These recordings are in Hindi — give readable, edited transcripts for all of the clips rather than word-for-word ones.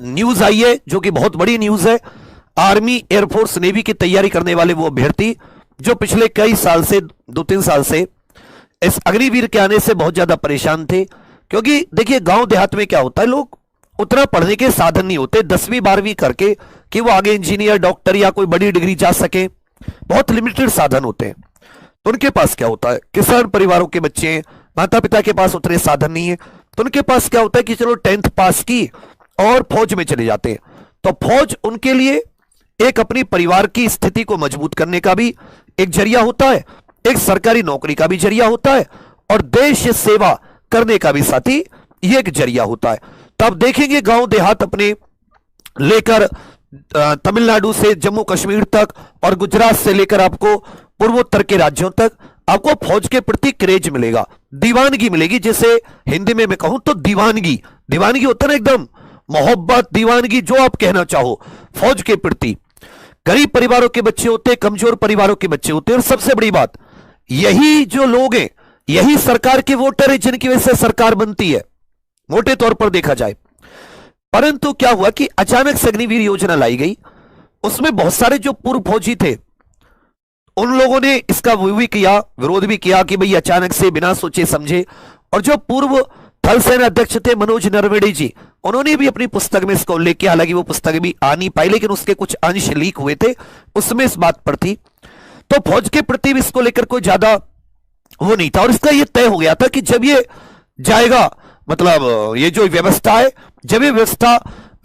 न्यूज आई है जो कि बहुत बड़ी न्यूज है। आर्मी, एयरफोर्स, नेवी की तैयारी करने वाले वो अभ्यर्थी जो पिछले कई साल से, 2-3 साल से इस अग्निवीर के आने से बहुत ज्यादा परेशान थे। क्योंकि देखिए गांव देहात में क्या होता है, लोग उतना पढ़ने के साधन नहीं होते 10वीं 12वीं करके कि वो आगे इंजीनियर, डॉक्टर या कोई बड़ी डिग्री जा सके। बहुत लिमिटेड साधन होते हैं। तो उनके पास क्या होता है, किसान परिवारों के बच्चे हैं, माता पिता के पास उतने साधन नहीं है, तो उनके पास क्या होता है कि चलो 10th पास की और फौज में चले जाते हैं। तो फौज उनके लिए एक अपनी परिवार की स्थिति को मजबूत करने का भी एक जरिया होता है, एक सरकारी नौकरी का भी जरिया होता है, और देश सेवा करने का भी साथी ये एक जरिया होता है। तो आप देखेंगे गांव देहात अपने लेकर तमिलनाडु से जम्मू कश्मीर तक और गुजरात से लेकर आपको पूर्वोत्तर के राज्यों तक आपको फौज के प्रति क्रेज मिलेगा, दीवानगी मिलेगी। जैसे हिंदी में मैं कहूं तो दीवानगी, दीवानगी होता है ना, एकदम मोहब्बत, दीवानगी, जो आप कहना चाहो फौज के प्रति। गरीब परिवारों के बच्चे होते हैं, कमजोर परिवारों के बच्चे होते हैं, और सबसे बड़ी बात, यही जो लोग हैं यही सरकार के वोटर है जिनकी वजह से सरकार बनती है, मोटे तौर पर देखा जाए। परंतु क्या हुआ कि अचानक से अग्निवीर योजना लाई गई। उसमें बहुत सारे जो पूर्व फौजी थे उन लोगों ने इसका विरोध भी किया कि भाई अचानक से बिना सोचे समझे। और जो पूर्व थल सेना अध्यक्ष थे मनोज नरवणे जी, उन्होंने भी अपनी पुस्तक में इसका उल्लेख किया। हालांकि वो पुस्तक भी आ नहीं पाई, लेकिन उसके कुछ अंश लीक हुए थे, उसमें इस बात पर थी। तो फौज के प्रति भी इसको लेकर कोई ज्यादा वो नहीं था, और इसका ये तय हो गया था कि जब ये जाएगा, मतलब ये जो व्यवस्था है, जब ये व्यवस्था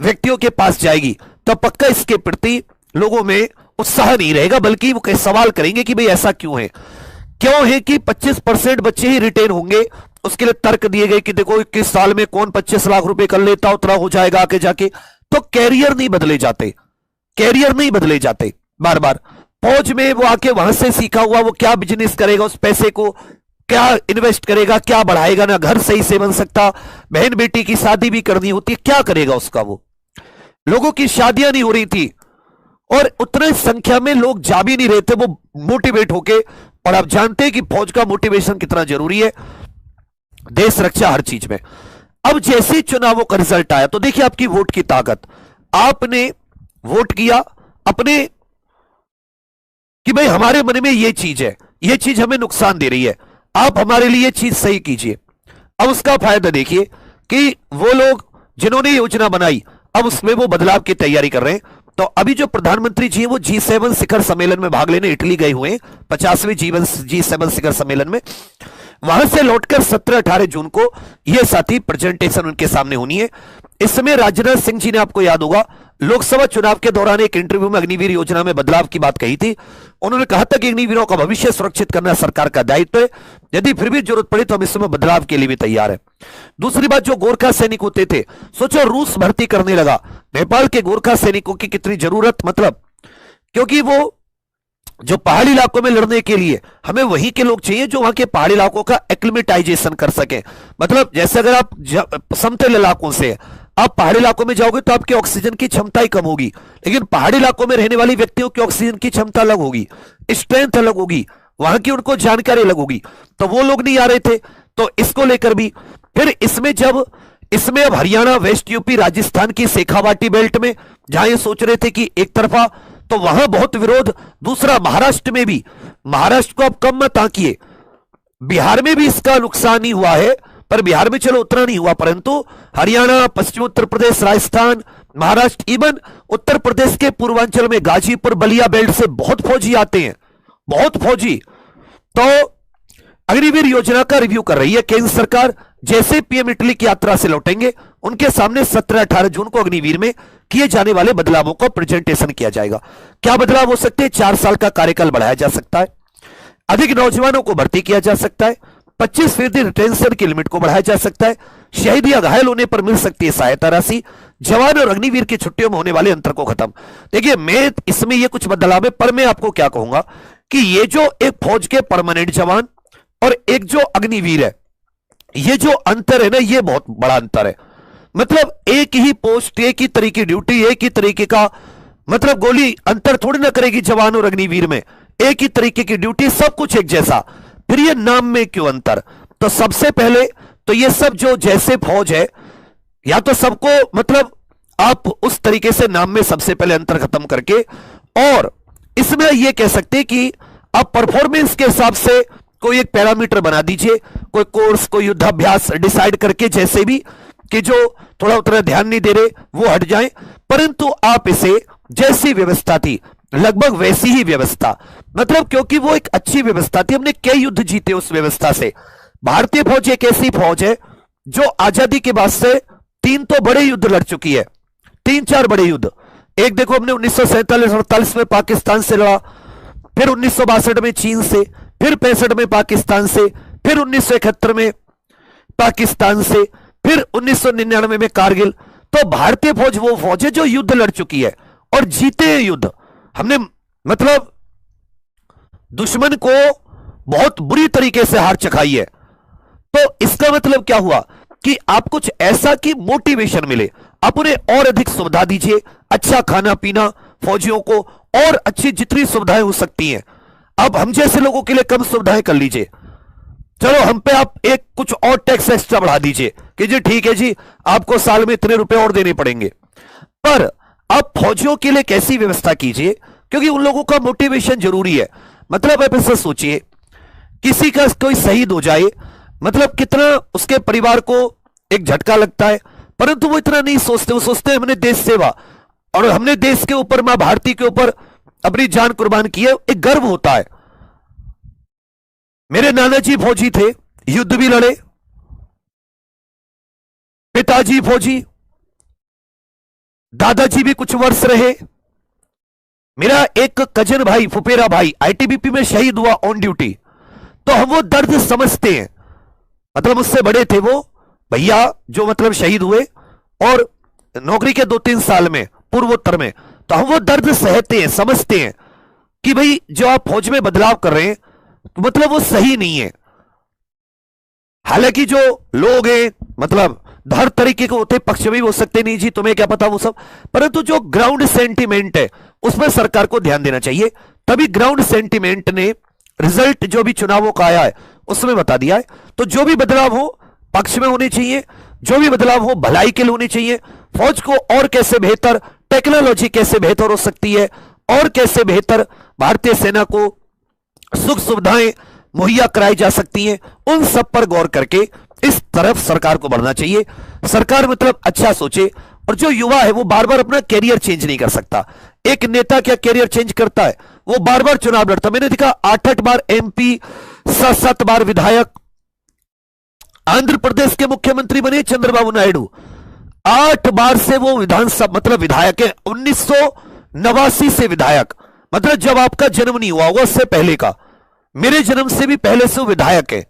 व्यक्तियों के पास जाएगी तो पक्का इसके प्रति लोगों में उत्साह नहीं रहेगा, बल्कि वो कई सवाल करेंगे कि भाई ऐसा क्यों है कि 25% बच्चे ही रिटेन होंगे। उसके लिए तर्क दिए गए कि देखो 21 साल में कौन 25 लाख रुपए कर लेता, उतना हो जाएगा आगे जाके। तो कैरियर नहीं बदले जाते, कैरियर नहीं बदले जाते बार बार। फौज में वो आके वहां से सीखा हुआ वो क्या बिजनेस करेगा, उस पैसे को क्या इन्वेस्ट करेगा, क्या बढ़ाएगा, ना घर सही से बन सकता, बहन बेटी की शादी भी करनी होती है, क्या करेगा उसका। वो लोगों की शादियां नहीं हो रही थी और उतने संख्या में लोग जा भी नहीं रहे थे वो मोटिवेट होके। और आप जानते हैं कि फौज का मोटिवेशन कितना जरूरी है देश रक्षा हर चीज में। अब जैसे चुनावों का रिजल्ट आया तो देखिए आपकी वोट की ताकत। आपने वोट किया अपने कि भाई हमारे मन में ये चीज है, ये चीज हमें नुकसान दे रही है, आप हमारे लिए चीज सही कीजिए। अब उसका फायदा देखिए कि वो लोग जिन्होंने योजना बनाई अब उसमें वो बदलाव की तैयारी कर रहे हैं। तो अभी जो प्रधानमंत्री जी हैं वो G7 शिखर सम्मेलन में भाग लेने इटली गए हुए हैं, 50वें G7 शिखर सम्मेलन में। वहां से लौटकर 17-18 जून को यह साथी प्रेजेंटेशन उनके सामने होनी है। इस समय राजनाथ सिंह जी ने, आपको याद होगा, लोकसभा चुनाव के दौरान एक इंटरव्यू में अग्निवीर योजना में बदलाव की बात कही थी। उन्होंने कहा था कि अग्निवीरों का भविष्य सुरक्षित करना सरकार का दायित्व है, यदि फिर भी जरूरत पड़ी तो हम इसमें बदलाव के लिए भी तैयार है। दूसरी बात, जो गोरखा सैनिक होते थे, सोचो रूस भर्ती करने लगा, नेपाल के गोरखा सैनिकों की कितनी जरूरत, मतलब क्योंकि वो जो पहाड़ी इलाकों में लड़ने के लिए हमें वहीं के लोग चाहिए जो वहां के पहाड़ी इलाकों का एक्लिमेटाइजेशन कर सके। मतलब जैसे अगर आप समतल इलाकों से आप पहाड़ी इलाकों में जाओगे तो आपकी ऑक्सीजन की क्षमता ही कम होगी, लेकिन पहाड़ी इलाकों में रहने वाली व्यक्तियों की ऑक्सीजन की क्षमता अलग होगी, स्ट्रेंथ अलग होगी, वहां की उनको जानकारी अलग होगी। तो वो लोग नहीं आ रहे थे, तो इसको लेकर भी फिर इसमें अब हरियाणा, वेस्ट यूपी, राजस्थान की शेखावाटी बेल्ट में जहां ये सोच रहे थे कि एक तरफा, तो वहां बहुत विरोध। दूसरा, महाराष्ट्र में भी, महाराष्ट्र को अब कम मत आंकिए, बिहार में भी इसका नुकसान नहीं हुआ है, पर बिहार में चलो उतना नहीं हुआ, परंतु हरियाणा, पश्चिम उत्तर प्रदेश, राजस्थान, महाराष्ट्र, इवन उत्तर प्रदेश के पूर्वांचल में गाजीपुर, बलिया बेल्ट से बहुत फौजी आते हैं, बहुत फौजी। तो अग्निवीर योजना का रिव्यू कर रही है केंद्र सरकार। जैसे पीएम इटली की यात्रा से लौटेंगे उनके सामने 17-18 जून को अग्निवीर में किए जाने वाले बदलावों का प्रेजेंटेशन किया जाएगा। क्या बदलाव हो सकते हैं? 4 साल का कार्यकाल बढ़ाया जा सकता है, अधिक नौजवानों को भर्ती किया जा सकता है, 25% रिटेंशन की लिमिट को बढ़ाया जा सकता है, शहीद या घायल होने पर मिल सकती है सहायता राशि, जवान और अग्निवीर की छुट्टियों में होने वाले अंतर को खत्म। देखिए मैं इसमें ये कुछ बदलाव है, पर मैं आपको क्या कहूंगा कि ये जो एक फौज के परमानेंट जवान और एक जो अग्निवीर है, ये जो अंतर है ना, ये बहुत बड़ा अंतर है। मतलब एक ही पोस्ट, एक ही तरह की ड्यूटी, एक ही तरीके का, मतलब गोली अंतर थोड़ी ना करेगी जवान और अग्निवीर में, एक ही तरीके की ड्यूटी, सब कुछ एक जैसा, फिर ये नाम में क्यों अंतर? तो सबसे पहले तो ये सब जो जैसे फौज है, या तो सबको मतलब आप उस तरीके से नाम में सबसे पहले अंतर खत्म करके, और इसमें यह कह सकते हैं कि आप परफॉर्मेंस के हिसाब से कोई एक पैरामीटर बना दीजिए, कोई कोर्स, कोई युद्धाभ्यास डिसाइड करके, जैसे भी कि जो थोड़ा उतना ध्यान नहीं दे रहे वो हट जाएं, परंतु आप इसे जैसी व्यवस्था थी लगभग वैसी ही व्यवस्था, मतलब क्योंकि वो एक अच्छी व्यवस्था थी, हमने कई युद्ध जीते उस व्यवस्था से। भारतीय फौज एक ऐसी फौज है जो आजादी के बाद से 3 तो बड़े युद्ध लड़ चुकी है, 3-4 बड़े युद्ध। एक देखो, हमने 1947-48 में पाकिस्तान से लड़ा, फिर 1962 में चीन से, फिर 65 में पाकिस्तान से, फिर 1971 में पाकिस्तान से, फिर 1999 में कारगिल। तो भारतीय फौज वो फौज है जो युद्ध लड़ चुकी है और जीते हैं युद्ध। हमने मतलब दुश्मन को बहुत बुरी तरीके से हार चखाई है। तो इसका मतलब क्या हुआ कि आप कुछ ऐसा कि मोटिवेशन मिले, आप उन्हें और अधिक सुविधा दीजिए, अच्छा खाना पीना फौजियों को, और अच्छी जितनी सुविधाएं हो सकती हैं। अब हम जैसे लोगों के लिए कम सुविधाएं कर लीजिए, चलो हम पे आप एक कुछ और टैक्स एक्स्ट्रा बढ़ा दीजिए कि जी ठीक है जी, आपको साल में इतने रुपए और देने पड़ेंगे। पर आप फौजियों के लिए कैसी व्यवस्था कीजिए, क्योंकि उन लोगों का मोटिवेशन जरूरी है। मतलब आप ऐसा सोचिए, किसी का कोई शहीद हो जाए, मतलब कितना उसके परिवार को एक झटका लगता है, परंतु वो इतना नहीं सोचते। वो सोचते हैं हमने देश सेवा और हमने देश के ऊपर, मां भारती के ऊपर अपनी जान कुर्बान की है, एक गर्व होता है। मेरे नाना जी फौजी थे, युद्ध भी लड़े, पिताजी फौजी, दादाजी भी कुछ वर्ष रहे। मेरा एक कजन भाई, फुफेरा भाई आईटीबीपी में शहीद हुआ ऑन ड्यूटी। तो हम वो दर्द समझते हैं, मतलब मुझसे बड़े थे वो भैया जो मतलब शहीद हुए, और नौकरी के 2-3 साल में पूर्वोत्तर में, तो हम वो दर्द सहते हैं, समझते हैं कि भाई जो आप फौज में बदलाव कर रहे हैं मतलब वो सही नहीं है। हालांकि जो लोग हैं मतलब हर तरीके के होते, पक्ष में भी हो सकते, नहीं जी तुम्हें क्या पता वो सब, परंतु जो ग्राउंड सेंटीमेंट है उसमें सरकार को ध्यान देना चाहिए। तभी ग्राउंड सेंटीमेंट ने रिजल्ट जो भी चुनावों का आया है उसमें बता दिया है। तो जो भी बदलाव हो पक्ष में होने चाहिए, जो भी बदलाव हो भलाई के लिए होने चाहिए। फौज को और कैसे बेहतर, टेक्नोलॉजी कैसे बेहतर हो सकती है, और कैसे बेहतर भारतीय सेना को सुख सुविधाएं मुहैया कराई जा सकती हैं, उन सब पर गौर करके इस तरफ सरकार को बढ़ना चाहिए। सरकार मतलब अच्छा सोचे, और जो युवा है वो बार बार अपना कैरियर चेंज नहीं कर सकता। एक नेता क्या कैरियर चेंज करता है, वो बार बार चुनाव लड़ता। मैंने देखा 8-8 बार एमपी, 7-7 बार विधायक, आंध्र प्रदेश के मुख्यमंत्री बने चंद्रबाबू नायडू, 8 बार से वो विधानसभा मतलब विधायक है। 1989 से विधायक, मतलब जब आपका जन्म नहीं हुआ होगा उससे पहले का, मेरे जन्म से भी पहले से वो विधायक है।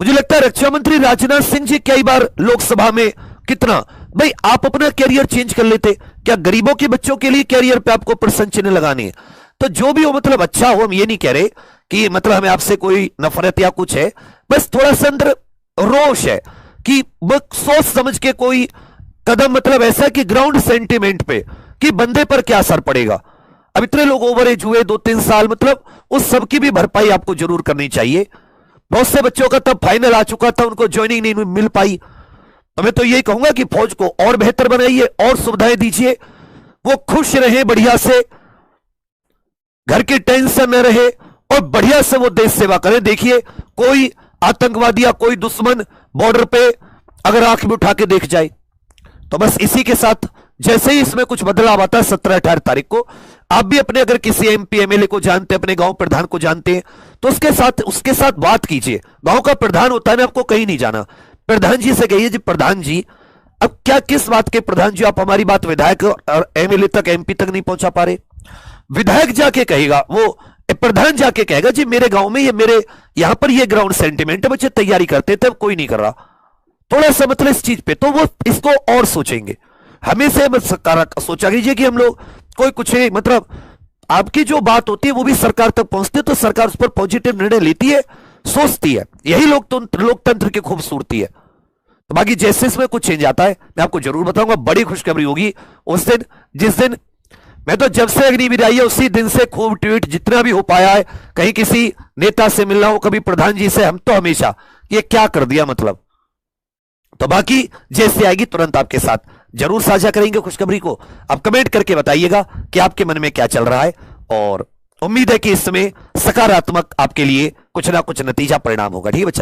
मुझे लगता है रक्षा मंत्री राजनाथ सिंह जी कई बार लोकसभा में, कितना भाई आप अपना कैरियर चेंज कर लेते, क्या गरीबों के बच्चों के लिए कैरियर पे आपको प्रश्न चिन्ह लगाने हैं? तो जो भी हो मतलब अच्छा हो, हम ये नहीं कह रहे कि मतलब हमें आपसे कोई नफरत या कुछ है, बस थोड़ा सा अंदर रोष है कि सोच समझ के कोई कदम, मतलब ऐसा कि ग्राउंड सेंटीमेंट पे कि बंदे पर क्या असर पड़ेगा। अब इतने लोग ओवर एज हुए 2-3 साल, मतलब उस सब की भी भरपाई आपको जरूर करनी चाहिए। बहुत से बच्चों का तब फाइनल आ चुका था, उनको ज्वाइनिंग नहीं मिल पाई। तो मैं तो यही कहूंगा कि फौज को और बेहतर बनाइए, और सुविधाएं दीजिए, वो खुश रहे, बढ़िया से घर की टेंशन न रहे, और बढ़िया से वो देश सेवा करें। देखिए कोई आतंकवादी या कोई दुश्मन बॉर्डर पे अगर आंख में उठा के देख जाए, तो बस इसी के साथ जैसे ही इसमें कुछ बदलाव आता है 17-18 तारीख को, आप भी अपने अगर किसी एमपी एमएलए को जानते हैं, अपने गांव प्रधान को जानते हैं, तो उसके साथ बात कीजिए। गांव का प्रधान होता है ना, आपको कहीं नहीं जाना, प्रधान जी से कहिए जी प्रधान जी अब क्या किस बात के प्रधान जी आप हमारी बात विधायक और एमएलए तक, एमपी तक नहीं पहुंचा पा रहे। विधायक जाके कहेगा, वो प्रधान जाके कहेगा जी मेरे गांव में ये, मेरे यहां पर ये ग्राउंड सेंटीमेंट है, बच्चे तैयारी करते थे, कोई नहीं कर रहा। थोड़ा सा मतलब इस चीज पे तो वो इसको और सोचेंगे। हमेशा मत सोचा कीजिए कि हम लोग कोई कुछ है, मतलब आपकी जो बात होती है वो भी सरकार तक पहुंचती है, तो सरकार उस पर पॉजिटिव निर्णय लेती है, सोचती है। यही लोकतंत्र की खूबसूरती है। तो बाकी जैसे इसमें कुछ चेंज आता है मैं आपको जरूर बताऊंगा। बड़ी खुशखबरी होगी उस दिन, जिस दिन मैं तो जब से अग्निवीर आई है उसी दिन से खूब ट्वीट जितना भी हो पाया है, कहीं किसी नेता से मिलना हो, कभी प्रधान जी से, हम तो हमेशा ये क्या कर दिया मतलब। तो बाकी जैसे आएगी तुरंत आपके साथ जरूर साझा करेंगे खुशखबरी को। आप कमेंट करके बताइएगा कि आपके मन में क्या चल रहा है, और उम्मीद है कि इस समय सकारात्मक आपके लिए कुछ ना कुछ नतीजा परिणाम होगा। ठीक है बच्चा।